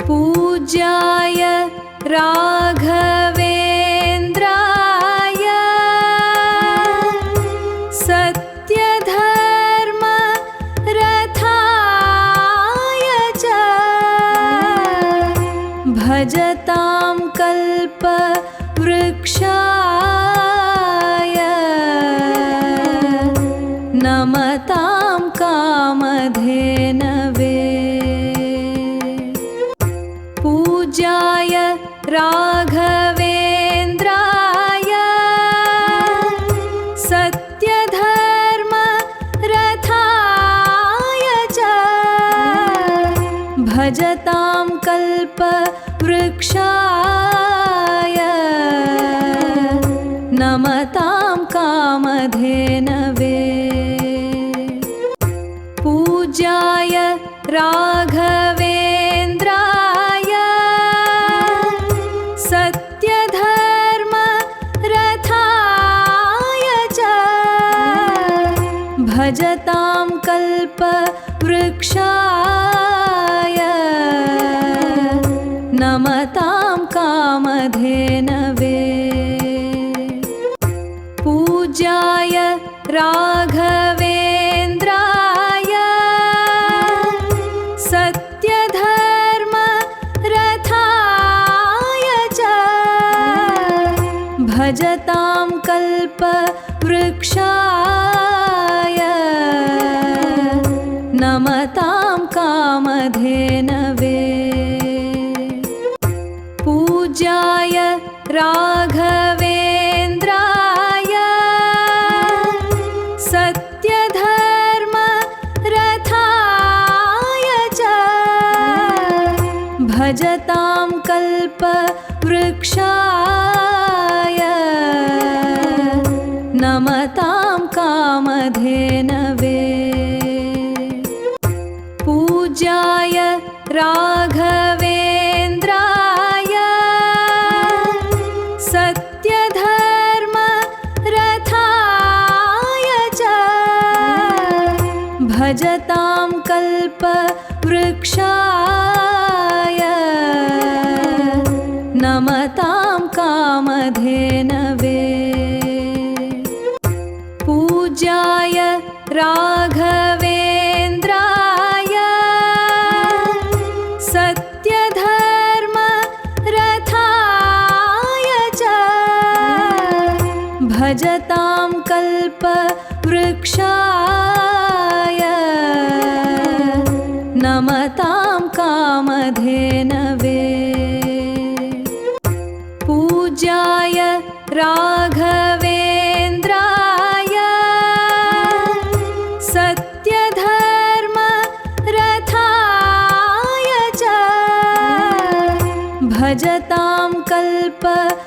पूज्याय राघवेन्द्राय सत्यधर्मरथाय च भजतां कल्पवृक्षाय नमतां कामधेनवे। पूज्याय राघवेन्द्राय सत्यधर्मरथाय च भजतां कल्पवृक्षाय नमतां कामधेनवे। पूज्याय राघवेन्द्राय सत्यधर्मरथाय च भजतां कल्पवृक्षाय नमतां कामधेनवे। पूज्याय राघवेन्द्राय सत्यधर्मरथाय च भजतां कल्पवृक्षाय नमतां कामधेनवे। पूज्याय राघवेन्द्राय सत्यधर्मरथाय च भजतां कल्पवृक्षाय नमतां कामधेनवे। पूज्याय राघवेन्द्राय सत्यधर्मरथाय च भजतां कल्पवृक्षाय नमतां कामधेनवे। पूज्याय राघवेन्द्राय सत्यधर्मरथाय च भजतां कल्पवृक्षाय नमतां कामधेनवे। पूज्याय राघवेन्द्राय सत्यधर्मरथाय च भजतां कल्पवृक्षाय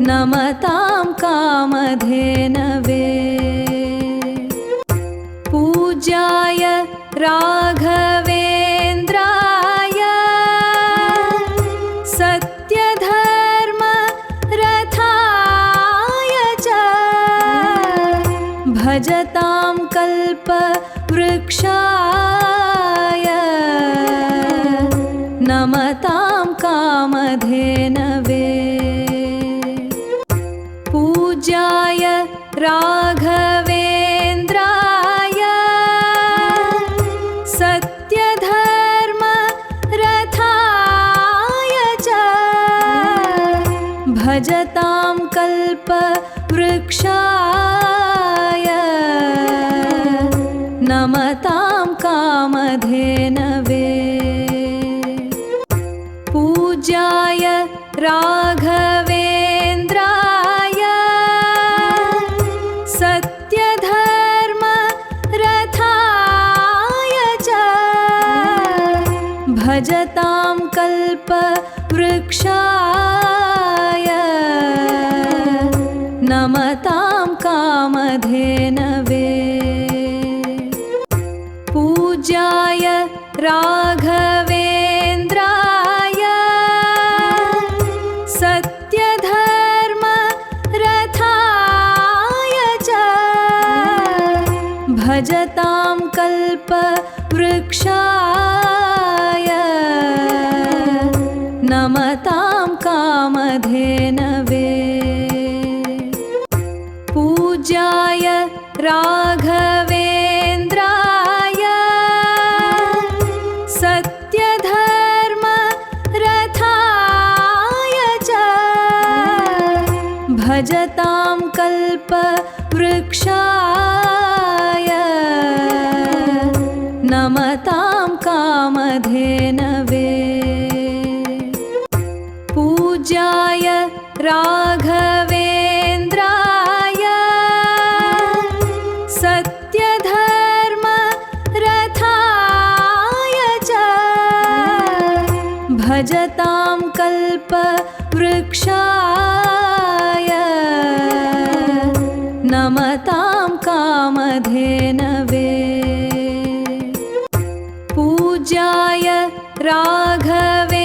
नमतां कामधेनवे। पूज्याय राघवेन्द्राय सत्यधर्मरथाय च भजतां कल्पवृक्षाय नमतां कामधेनवे। पूज्याय राघवेन्द्राय सत्यधर्मरथाय च भजतां कल्पवृक्षाय नमतां कामधेनवे। पूज्याय राघवेन्द्राय सत्यधर्मरथाय च भजतां कल्पवृक्षाय नमतां कामधेनवे। पूज्याय राघवेन्द्राय सत्यधर्मरथाय च भजतां कल्पवृक्षाय वृक्षाय नमतां कामधेनवे पूज्याय राघवेन्द्राय सत्यधर्मरथाय च भजतां कल्पवृक्षाय नमतां कामधेनवे पूज्याय राघवेन्द्राय सत्यधर्मरथाय च भजतां कल्पवृक्षाय नमतां कामधेनवे पूज्याय राघवेन्द्राय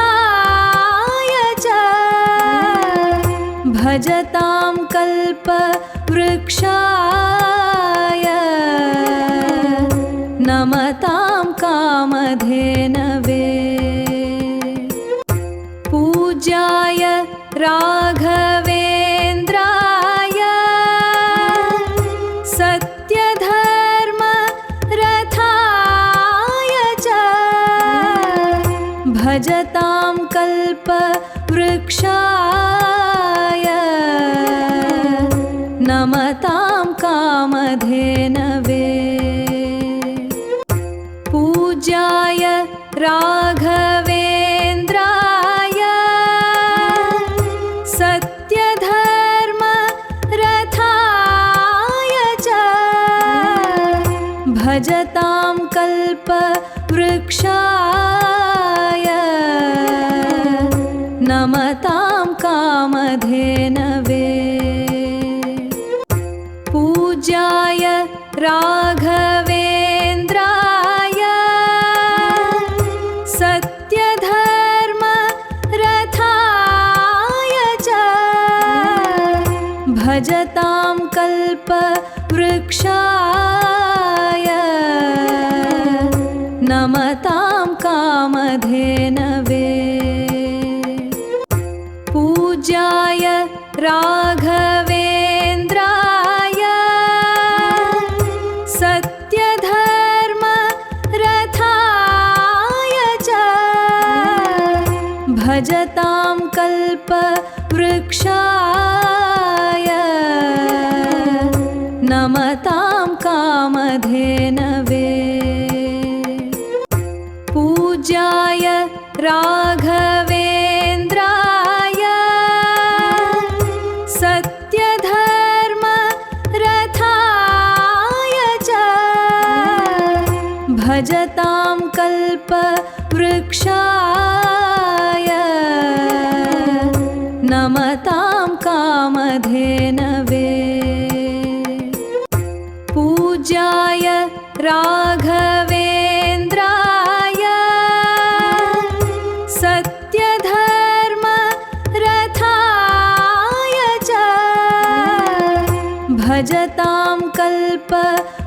सत्यधर्मरथाय च भजतां कल्पवृक्षाय नमतां कामधेनवे पूज्याय राघवेन्द्राय सत्यधर्मरथाय च भजतां कल्पवृक्षाय नमतां कामधेनवे पूज्याय राघवेन्द्राय सत्यधर्मरथाय च भजतां कल्पवृक्षाय नमतां कामधेनवे पूज्याय राघवेन्द्राय सत्यधर्मरथाय च भजतां कल्पवृक्षाय नमतां कामधेनवे पूज्याय राघवेन्द्राय सत्यधर्मरथाय च भजतां कल्पवृक्षाय नमतां कामधेनवे पूज्याय राघवेन्द्राय सत्यधर्मरथाय च भजतां कल्पवृक्षाय नमतां कामधेनवे पूज्याय राघवेन्द्राय सत्यधर्मरथाय च भजतां कल्पवृक्षाय